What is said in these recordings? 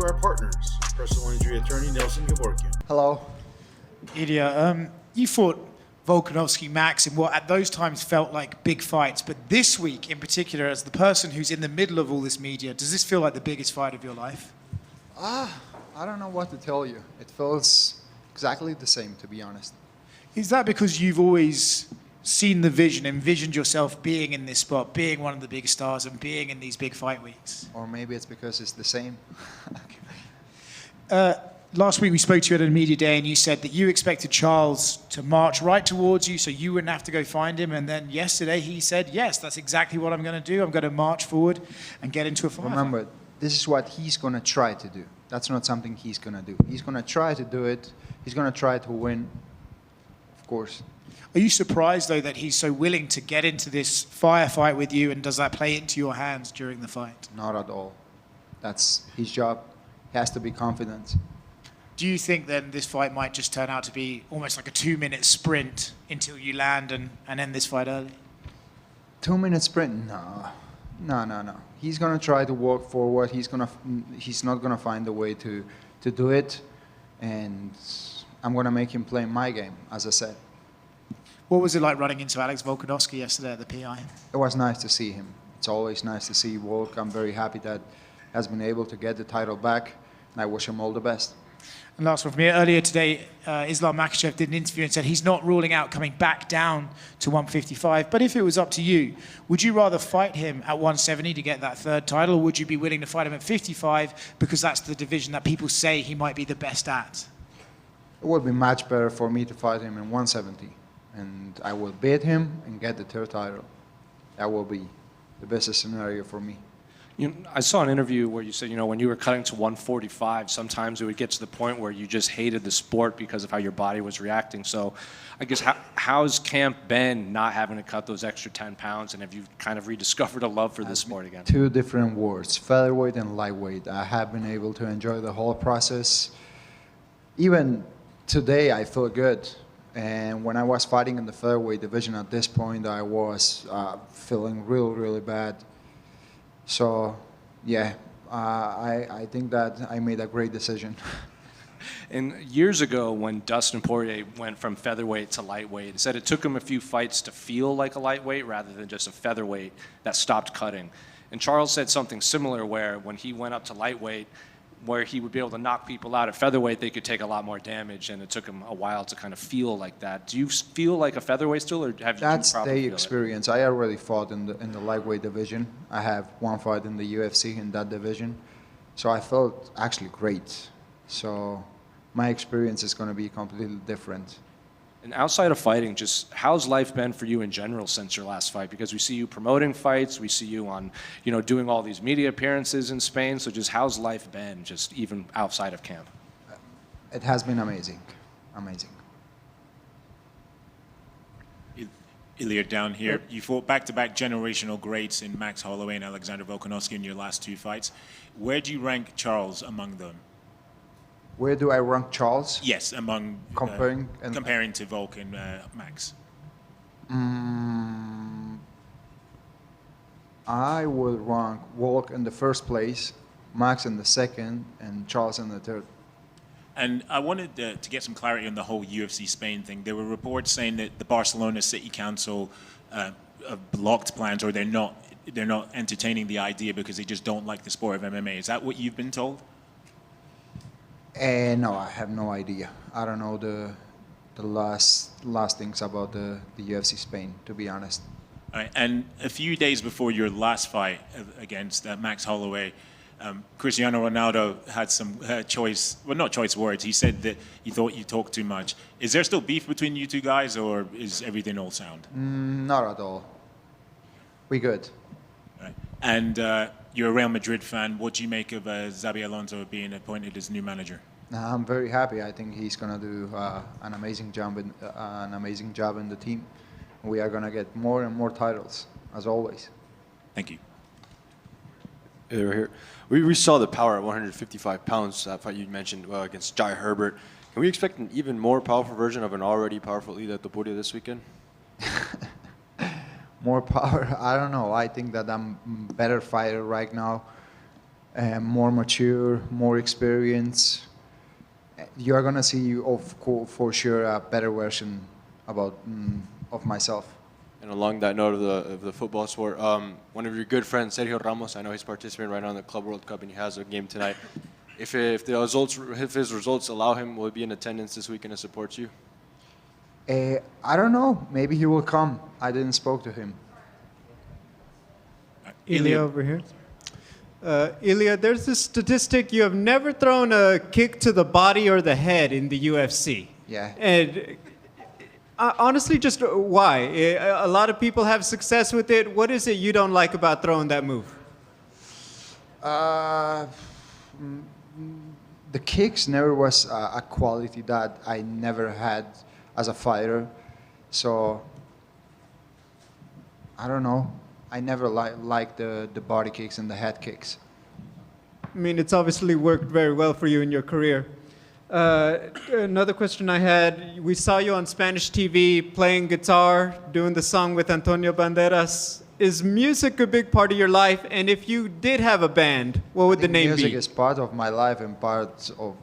to our partners, personal injury attorney Nelson Gevorkyan. Hello. Ilia, you fought Volkanovski, Max in what at those times felt like big fights, but this week in particular, as the person who's in the middle of all this media, does this feel like the biggest fight of your life? I don't know what to tell you. It feels exactly the same, to be honest. Is that because you've always seen the vision, envisioned yourself being in this spot, being one of the big stars and being in these big fight weeks? Or maybe it's because it's the same. Last week we spoke to you at a media day and you said that you expected Charles to march right towards you so you wouldn't have to go find him. And then yesterday he said, yes, that's exactly what I'm going to do. I'm going to march forward and get into a fight. Remember, this is what he's going to try to do. That's not something he's going to do. He's going to try to do it. He's going to try to win, of course. Are you surprised, though, that he's so willing to get into this firefight with you, and does that play into your hands during the fight? Not at all. That's his job. He has to be confident. Do you think then this fight might just turn out to be almost like a 2-minute sprint until you land and end this fight early? 2-minute sprint? No. He's going to try to walk forward. He's not going to find a way to do it. And I'm going to make him play my game, as I said. What was it like running into Alex Volkanovski yesterday at the PI? It was nice to see him. It's always nice to see Volk. I'm very happy that he has been able to get the title back. And I wish him all the best. And last one from me. Earlier today, Islam Makhachev did an interview and said he's not ruling out coming back down to 155. But if it was up to you, would you rather fight him at 170 to get that third title, or would you be willing to fight him at 55 because that's the division that people say he might be the best at? It would be much better for me to fight him in 170. And I will beat him and get the third title. That will be the best scenario for me. I saw an interview where you said, when you were cutting to 145, sometimes it would get to the point where you just hated the sport because of how your body was reacting. So I guess how's camp been not having to cut those extra 10 pounds, and have you kind of rediscovered a love for this sport again? Two different words, featherweight and lightweight. I have been able to enjoy the whole process. Even today, I feel good. And when I was fighting in the featherweight division at this point, I was feeling really bad. So, yeah, I think that I made a great decision. And years ago, when Dustin Poirier went from featherweight to lightweight, he said it took him a few fights to feel like a lightweight rather than just a featherweight that stopped cutting. And Charles said something similar where when he went up to lightweight, where he would be able to knock people out at featherweight, they could take a lot more damage, and it took him a while to kind of feel like that. Do you feel like a featherweight still, or have you? That's the experience. I already fought in the lightweight division. I have one fight in the UFC in that division, so I felt actually great. So my experience is going to be completely different. And outside of fighting, just how's life been for you in general since your last fight? Because we see you promoting fights, we see you on, doing all these media appearances in Spain. So just how's life been, just even outside of camp? It has been amazing. Ilia, down here, you fought back-to-back generational greats in Max Holloway and Alexander Volkanovski in your last two fights. Where do you rank Charles among them? Where do I rank Charles? Yes, among comparing to Volk and Max. I would rank Volk in the first place, Max in the second, and Charles in the third. And I wanted to get some clarity on the whole UFC Spain thing. There were reports saying that the Barcelona City Council blocked plans, or they're not entertaining the idea because they just don't like the sport of MMA. Is that what you've been told? No, I have no idea. I don't know the last things about the UFC Spain, to be honest. All right. And a few days before your last fight against Max Holloway, Cristiano Ronaldo had some not choice words. He said that he thought you talked too much. Is there still beef between you two guys, or is everything all sound? Not at all. We good. All right. And you're a Real Madrid fan. What do you make of Xabi Alonso being appointed as new manager? I'm very happy. I think he's going to do an amazing job in the team. We are going to get more and more titles, as always. Thank you. Hey, we're here. We saw the power at 155 pounds, that fight you mentioned against Jai Herbert. Can we expect an even more powerful version of an already powerful Ilia Topuria this weekend? More power? I don't know. I think that I'm a better fighter right now. more mature, more experience. You're gonna see, for sure, a better version of myself. And along that note of the football sport, one of your good friends, Sergio Ramos, I know he's participating right now in the Club World Cup and he has a game tonight. If his results allow him, will he be in attendance this weekend to support you? I don't know. Maybe he will come. I didn't spoke to him. Ilia over here. Ilia, there's this statistic: you have never thrown a kick to the body or the head in the UFC. Yeah. And honestly, just why? A lot of people have success with it. What is it you don't like about throwing that move? The kicks never was a quality that I never had as a fighter. So, I don't know. I never liked the body kicks and the head kicks. I mean, it's obviously worked very well for you in your career. Another question I had, we saw you on Spanish TV playing guitar, doing the song with Antonio Banderas. Is music a big part of your life? And if you did have a band, what would the name be? Music is part of my life and part of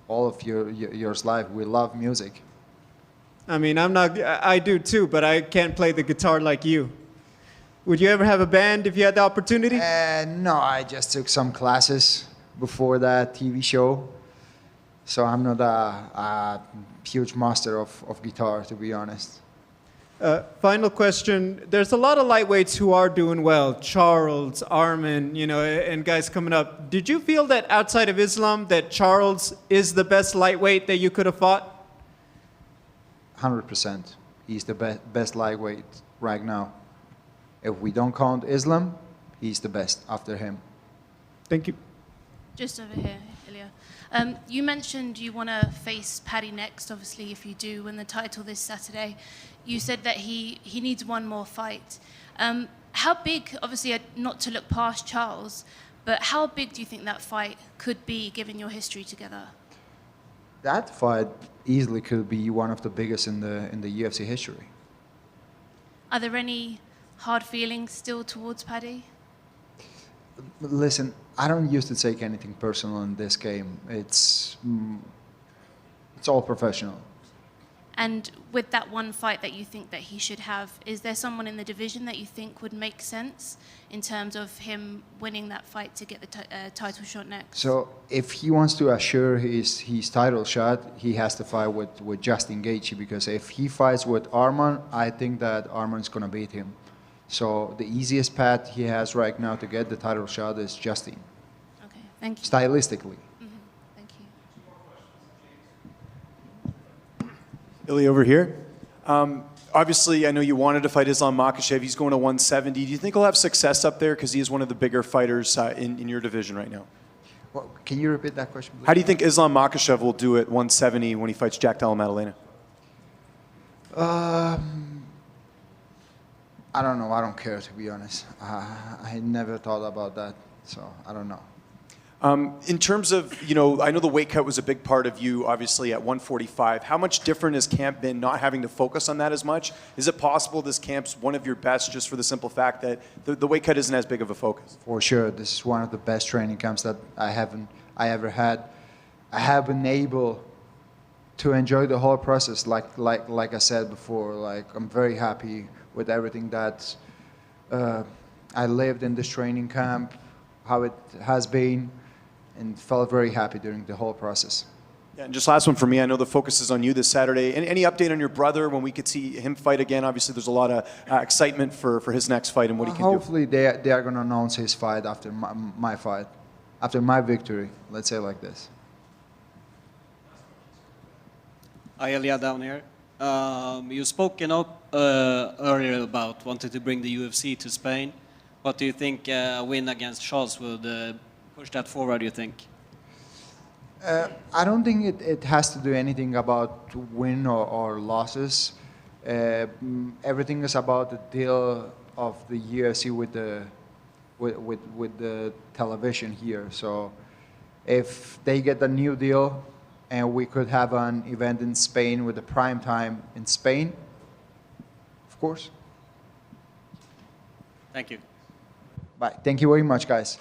all of yours life. We love music. I mean, I do too, but I can't play the guitar like you. Would you ever have a band if you had the opportunity? No, I just took some classes before that TV show. So I'm not a huge master of guitar, to be honest. Final question. There's a lot of lightweights who are doing well. Charles, Arman, and guys coming up. Did you feel that outside of Islam that Charles is the best lightweight that you could have fought? 100%. He's the best lightweight right now. If we don't count Islam, he's the best after him. Thank you. Just over here, Ilia. You mentioned you want to face Paddy next, obviously, if you do win the title this Saturday. You said that he needs one more fight. How big, obviously, not to look past Charles, but how big do you think that fight could be, given your history together? That fight easily could be one of the biggest in the UFC history. Are there any hard feelings still towards Paddy? Listen, I don't used to take anything personal in this game. It's all professional. And with that one fight that you think that he should have, is there someone in the division that you think would make sense in terms of him winning that fight to get the title shot next? So if he wants to assure his title shot, he has to fight with Justin Gaethje, because if he fights with Arman, I think that Arman's going to beat him. So the easiest path he has right now to get the title shot is Justin. Okay, thank you. Stylistically. Thank you. Ilia over here. Obviously, I know you wanted to fight Islam Makhachev. He's going to 170. Do you think he'll have success up there? Because he is one of the bigger fighters in your division right now. Well, can you repeat that question, please? How do you think Islam Makhachev will do at 170 when he fights Jack Della Maddalena? I don't know. I don't care, to be honest. I never thought about that, so I don't know. In terms of, I know the weight cut was a big part of you, obviously, at 145. How much different has camp been, not having to focus on that as much? Is it possible this camp's one of your best, just for the simple fact that the weight cut isn't as big of a focus? For sure. This is one of the best training camps that I ever had. I have been able to enjoy the whole process, like I said before. Like, I'm very happy with everything that I lived in this training camp, how it has been, and felt very happy during the whole process. Yeah, and just last one for me. I know the focus is on you this Saturday. Any update on your brother when we could see him fight again? Obviously, there's a lot of excitement for his next fight and what he can do. Hopefully, they are going to announce his fight after my fight, after my victory. Let's say it like this. Ilia down here. You've spoken up earlier about wanting to bring the UFC to Spain. What do you think a win against Charles would push that forward, do you think? I don't think it has to do anything about win or losses. Everything is about the deal of the UFC with the television here. So if they get a new deal and we could have an event in Spain with the prime time in Spain, of course. Thank you. Bye. Thank you very much, guys.